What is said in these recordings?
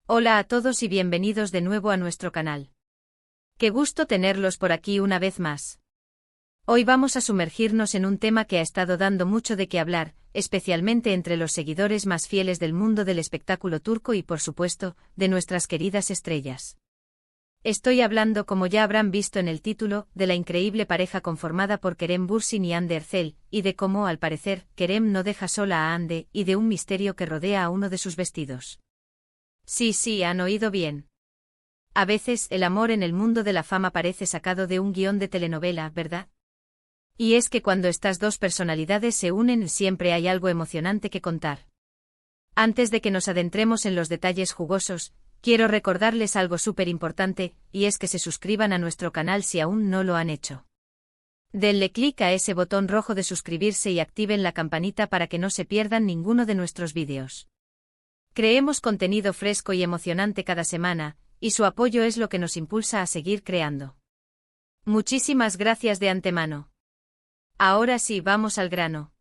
Hola a todos y bienvenidos de nuevo a nuestro canal. Qué gusto tenerlos por aquí una vez más. Hoy vamos a sumergirnos en un tema que ha estado dando mucho de qué hablar, especialmente entre los seguidores más fieles del mundo del espectáculo turco y por supuesto, de nuestras queridas estrellas. Estoy hablando, como ya habrán visto en el título, de la increíble pareja conformada por Kerem Bürsin y Hande Erçel, y de cómo, al parecer, Kerem no deja sola a Hande, y de un misterio que rodea a uno de sus vestidos. Sí, han oído bien. A veces, el amor en el mundo de la fama parece sacado de un guión de telenovela, ¿verdad? Y es que cuando estas dos personalidades se unen siempre hay algo emocionante que contar. Antes de que nos adentremos en los detalles jugosos, quiero recordarles algo súper importante, y es que se suscriban a nuestro canal si aún no lo han hecho. Denle clic a ese botón rojo de suscribirse y activen la campanita para que no se pierdan ninguno de nuestros vídeos. Creemos contenido fresco y emocionante cada semana, y su apoyo es lo que nos impulsa a seguir creando. Muchísimas gracias de antemano. Ahora sí, vamos al grano.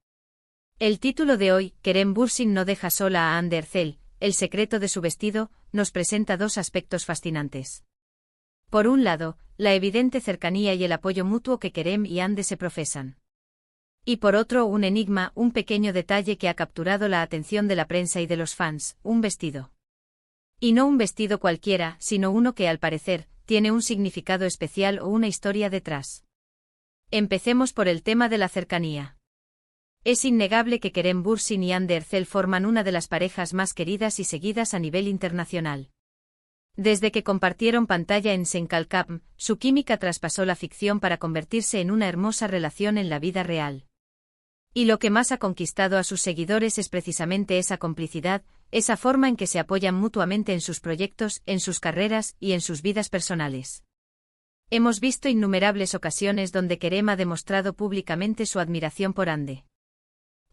El título de hoy, Kerem Bürsin no deja sola a Hande Erçel, el secreto de su vestido, nos presenta dos aspectos fascinantes. Por un lado, la evidente cercanía y el apoyo mutuo que Kerem y Hande se profesan. Y por otro, un enigma, un pequeño detalle que ha capturado la atención de la prensa y de los fans, un vestido. Y no un vestido cualquiera, sino uno que al parecer, tiene un significado especial o una historia detrás. Empecemos por el tema de la cercanía. Es innegable que Kerem Bürsin y Hande Erçel forman una de las parejas más queridas y seguidas a nivel internacional. Desde que compartieron pantalla en Sen Kalkam, su química traspasó la ficción para convertirse en una hermosa relación en la vida real. Y lo que más ha conquistado a sus seguidores es precisamente esa complicidad, esa forma en que se apoyan mutuamente en sus proyectos, en sus carreras y en sus vidas personales. Hemos visto innumerables ocasiones donde Kerem ha demostrado públicamente su admiración por Hande.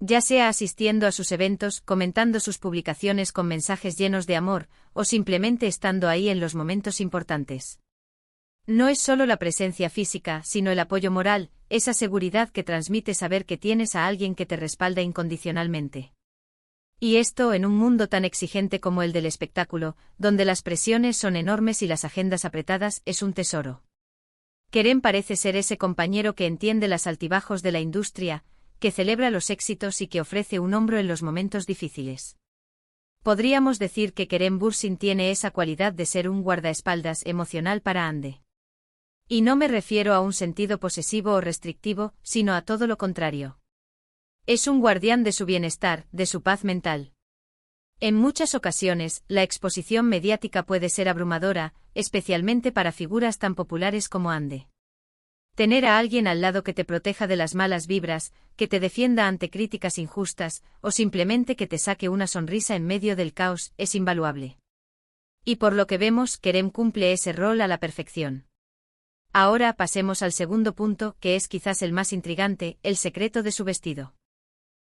Ya sea asistiendo a sus eventos, comentando sus publicaciones con mensajes llenos de amor, o simplemente estando ahí en los momentos importantes. No es solo la presencia física, sino el apoyo moral, esa seguridad que transmite saber que tienes a alguien que te respalda incondicionalmente. Y esto en un mundo tan exigente como el del espectáculo, donde las presiones son enormes y las agendas apretadas, es un tesoro. Kerem parece ser ese compañero que entiende los altibajos de la industria, que celebra los éxitos y que ofrece un hombro en los momentos difíciles. Podríamos decir que Kerem Bürsin tiene esa cualidad de ser un guardaespaldas emocional para Hande. Y no me refiero a un sentido posesivo o restrictivo, sino a todo lo contrario. Es un guardián de su bienestar, de su paz mental. En muchas ocasiones, la exposición mediática puede ser abrumadora, especialmente para figuras tan populares como Hande. Tener a alguien al lado que te proteja de las malas vibras, que te defienda ante críticas injustas, o simplemente que te saque una sonrisa en medio del caos, es invaluable. Y por lo que vemos, Kerem cumple ese rol a la perfección. Ahora pasemos al segundo punto, que es quizás el más intrigante, el secreto de su vestido.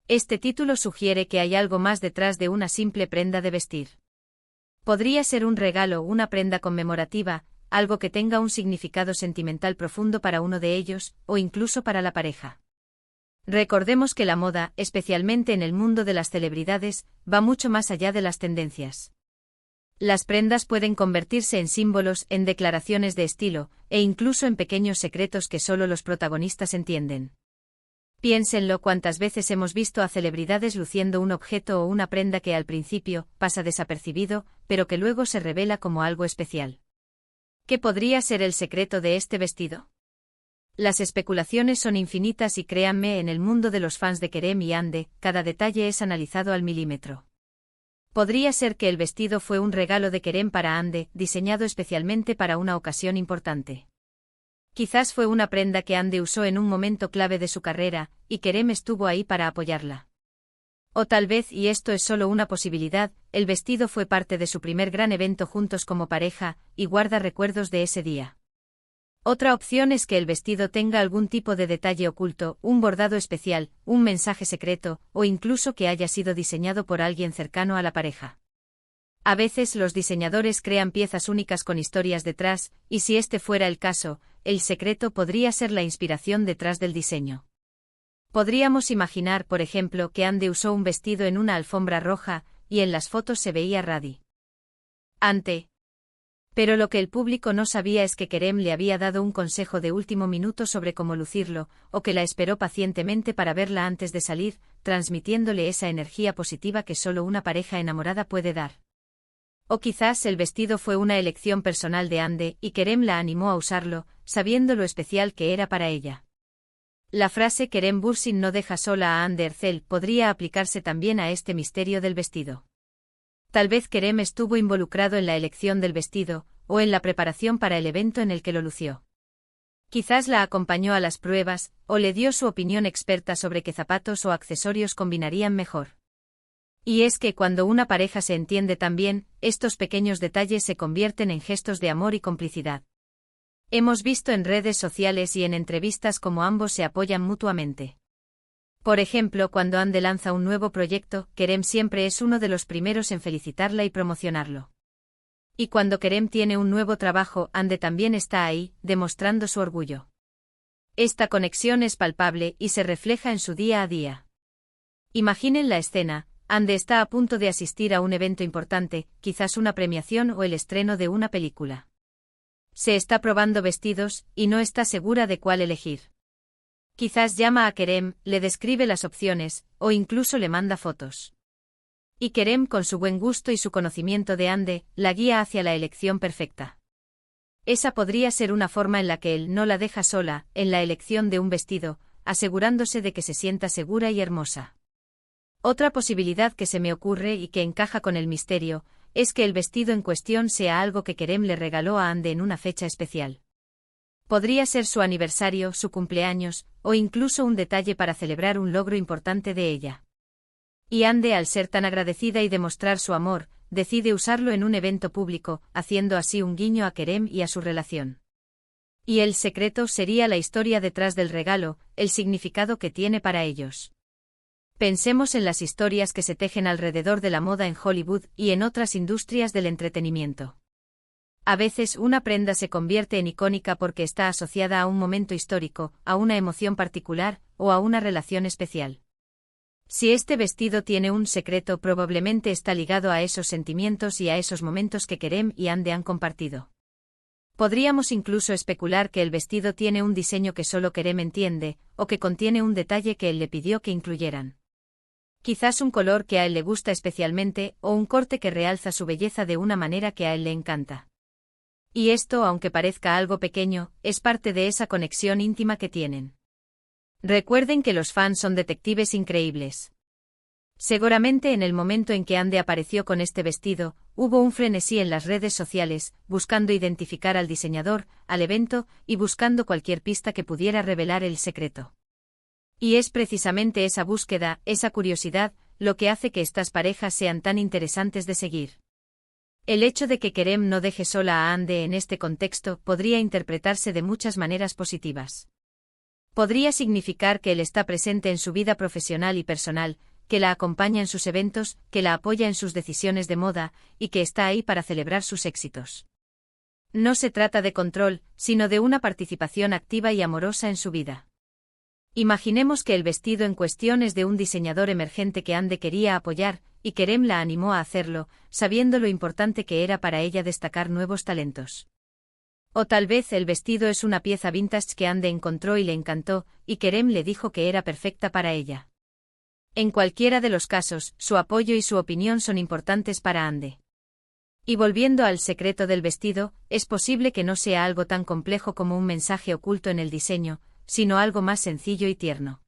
Este título sugiere que hay algo más detrás de una simple prenda de vestir. Podría ser un regalo, una prenda conmemorativa, algo que tenga un significado sentimental profundo para uno de ellos, o incluso para la pareja. Recordemos que la moda, especialmente en el mundo de las celebridades, va mucho más allá de las tendencias. Las prendas pueden convertirse en símbolos, en declaraciones de estilo, e incluso en pequeños secretos que solo los protagonistas entienden. Piénsenlo, cuántas veces hemos visto a celebridades luciendo un objeto o una prenda que al principio pasa desapercibido, pero que luego se revela como algo especial. ¿Qué podría ser el secreto de este vestido? Las especulaciones son infinitas y créanme, en el mundo de los fans de Kerem y Hande, cada detalle es analizado al milímetro. Podría ser que el vestido fue un regalo de Kerem para Hande, diseñado especialmente para una ocasión importante. Quizás fue una prenda que Hande usó en un momento clave de su carrera, y Kerem estuvo ahí para apoyarla. O tal vez, y esto es solo una posibilidad, el vestido fue parte de su primer gran evento juntos como pareja, y guarda recuerdos de ese día. Otra opción es que el vestido tenga algún tipo de detalle oculto, un bordado especial, un mensaje secreto, o incluso que haya sido diseñado por alguien cercano a la pareja. A veces los diseñadores crean piezas únicas con historias detrás, y si este fuera el caso, el secreto podría ser la inspiración detrás del diseño. Podríamos imaginar, por ejemplo, que Hande usó un vestido en una alfombra roja, y en las fotos se veía radi. Ante. Pero lo que el público no sabía es que Kerem le había dado un consejo de último minuto sobre cómo lucirlo, o que la esperó pacientemente para verla antes de salir, transmitiéndole esa energía positiva que solo una pareja enamorada puede dar. O quizás el vestido fue una elección personal de Ande y Kerem la animó a usarlo, sabiendo lo especial que era para ella. La frase Kerem Bürsin no deja sola a Hande Erçel podría aplicarse también a este misterio del vestido. Tal vez Kerem estuvo involucrado en la elección del vestido, o en la preparación para el evento en el que lo lució. Quizás la acompañó a las pruebas, o le dio su opinión experta sobre qué zapatos o accesorios combinarían mejor. Y es que cuando una pareja se entiende tan bien, estos pequeños detalles se convierten en gestos de amor y complicidad. Hemos visto en redes sociales y en entrevistas cómo ambos se apoyan mutuamente. Por ejemplo, cuando Hande lanza un nuevo proyecto, Kerem siempre es uno de los primeros en felicitarla y promocionarlo. Y cuando Kerem tiene un nuevo trabajo, Hande también está ahí, demostrando su orgullo. Esta conexión es palpable y se refleja en su día a día. Imaginen la escena: Hande está a punto de asistir a un evento importante, quizás una premiación o el estreno de una película. Se está probando vestidos, y no está segura de cuál elegir. Quizás llama a Kerem, le describe las opciones, o incluso le manda fotos. Y Kerem, con su buen gusto y su conocimiento de Hande, la guía hacia la elección perfecta. Esa podría ser una forma en la que él no la deja sola, en la elección de un vestido, asegurándose de que se sienta segura y hermosa. Otra posibilidad que se me ocurre y que encaja con el misterio, es que el vestido en cuestión sea algo que Kerem le regaló a Hande en una fecha especial. Podría ser su aniversario, su cumpleaños, o incluso un detalle para celebrar un logro importante de ella. Y Hande, al ser tan agradecida y demostrar su amor, decide usarlo en un evento público, haciendo así un guiño a Kerem y a su relación. Y el secreto sería la historia detrás del regalo, el significado que tiene para ellos. Pensemos en las historias que se tejen alrededor de la moda en Hollywood y en otras industrias del entretenimiento. A veces una prenda se convierte en icónica porque está asociada a un momento histórico, a una emoción particular, o a una relación especial. Si este vestido tiene un secreto, probablemente está ligado a esos sentimientos y a esos momentos que Kerem y Hande han compartido. Podríamos incluso especular que el vestido tiene un diseño que solo Kerem entiende, o que contiene un detalle que él le pidió que incluyeran. Quizás un color que a él le gusta especialmente, o un corte que realza su belleza de una manera que a él le encanta. Y esto, aunque parezca algo pequeño, es parte de esa conexión íntima que tienen. Recuerden que los fans son detectives increíbles. Seguramente en el momento en que Hande apareció con este vestido, hubo un frenesí en las redes sociales, buscando identificar al diseñador, al evento, y buscando cualquier pista que pudiera revelar el secreto. Y es precisamente esa búsqueda, esa curiosidad, lo que hace que estas parejas sean tan interesantes de seguir. El hecho de que Kerem no deje sola a Hande en este contexto podría interpretarse de muchas maneras positivas. Podría significar que él está presente en su vida profesional y personal, que la acompaña en sus eventos, que la apoya en sus decisiones de moda, y que está ahí para celebrar sus éxitos. No se trata de control, sino de una participación activa y amorosa en su vida. Imaginemos que el vestido en cuestión es de un diseñador emergente que Hande quería apoyar, y Kerem la animó a hacerlo, sabiendo lo importante que era para ella destacar nuevos talentos. O tal vez el vestido es una pieza vintage que Hande encontró y le encantó, y Kerem le dijo que era perfecta para ella. En cualquiera de los casos, su apoyo y su opinión son importantes para Hande. Y volviendo al secreto del vestido, es posible que no sea algo tan complejo como un mensaje oculto en el diseño, sino algo más sencillo y tierno.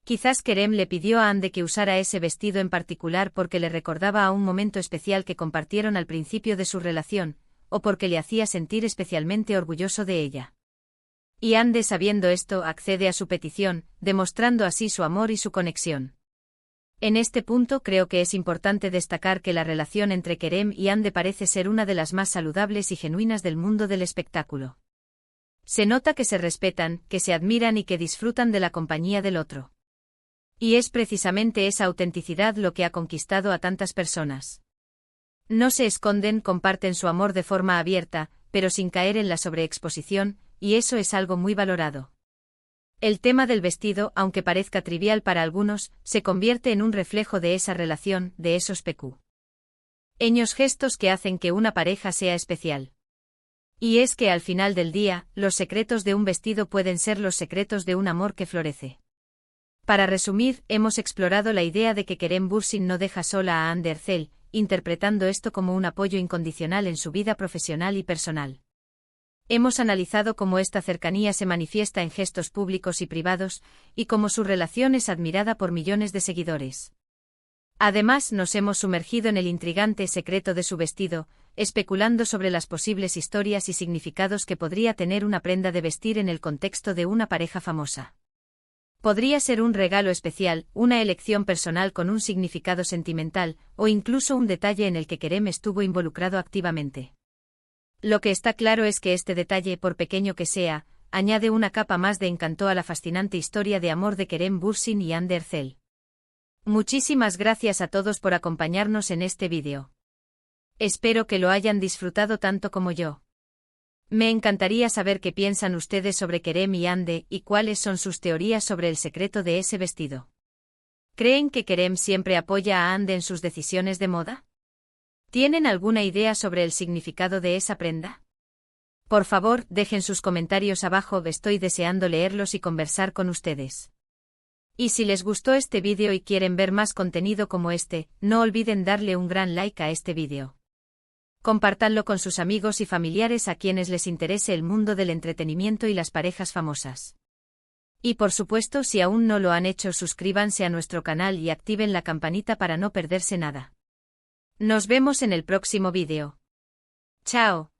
Quizás Kerem le pidió a Hande que usara ese vestido en particular porque le recordaba a un momento especial que compartieron al principio de su relación, o porque le hacía sentir especialmente orgulloso de ella. Y Hande, sabiendo esto, accede a su petición, demostrando así su amor y su conexión. En este punto creo que es importante destacar que la relación entre Kerem y Hande parece ser una de las más saludables y genuinas del mundo del espectáculo. Se nota que se respetan, que se admiran y que disfrutan de la compañía del otro. Y es precisamente esa autenticidad lo que ha conquistado a tantas personas. No se esconden, comparten su amor de forma abierta, pero sin caer en la sobreexposición, y eso es algo muy valorado. El tema del vestido, aunque parezca trivial para algunos, se convierte en un reflejo de esa relación, de esos PQ. Pequeños gestos que hacen que una pareja sea especial. Y es que al final del día, los secretos de un vestido pueden ser los secretos de un amor que florece. Para resumir, hemos explorado la idea de que Kerem Bürsin no deja sola a Hande Erçel, interpretando esto como un apoyo incondicional en su vida profesional y personal. Hemos analizado cómo esta cercanía se manifiesta en gestos públicos y privados, y cómo su relación es admirada por millones de seguidores. Además, nos hemos sumergido en el intrigante secreto de su vestido, especulando sobre las posibles historias y significados que podría tener una prenda de vestir en el contexto de una pareja famosa. Podría ser un regalo especial, una elección personal con un significado sentimental, o incluso un detalle en el que Kerem estuvo involucrado activamente. Lo que está claro es que este detalle, por pequeño que sea, añade una capa más de encanto a la fascinante historia de amor de Kerem Bürsin y Hande Erçel. Muchísimas gracias a todos por acompañarnos en este vídeo. Espero que lo hayan disfrutado tanto como yo. Me encantaría saber qué piensan ustedes sobre Kerem y Hande y cuáles son sus teorías sobre el secreto de ese vestido. ¿Creen que Kerem siempre apoya a Hande en sus decisiones de moda? ¿Tienen alguna idea sobre el significado de esa prenda? Por favor, dejen sus comentarios abajo, estoy deseando leerlos y conversar con ustedes. Y si les gustó este vídeo y quieren ver más contenido como este, no olviden darle un gran like a este vídeo. Compártanlo con sus amigos y familiares a quienes les interese el mundo del entretenimiento y las parejas famosas. Y por supuesto, si aún no lo han hecho, suscríbanse a nuestro canal y activen la campanita para no perderse nada. Nos vemos en el próximo vídeo. ¡Chao!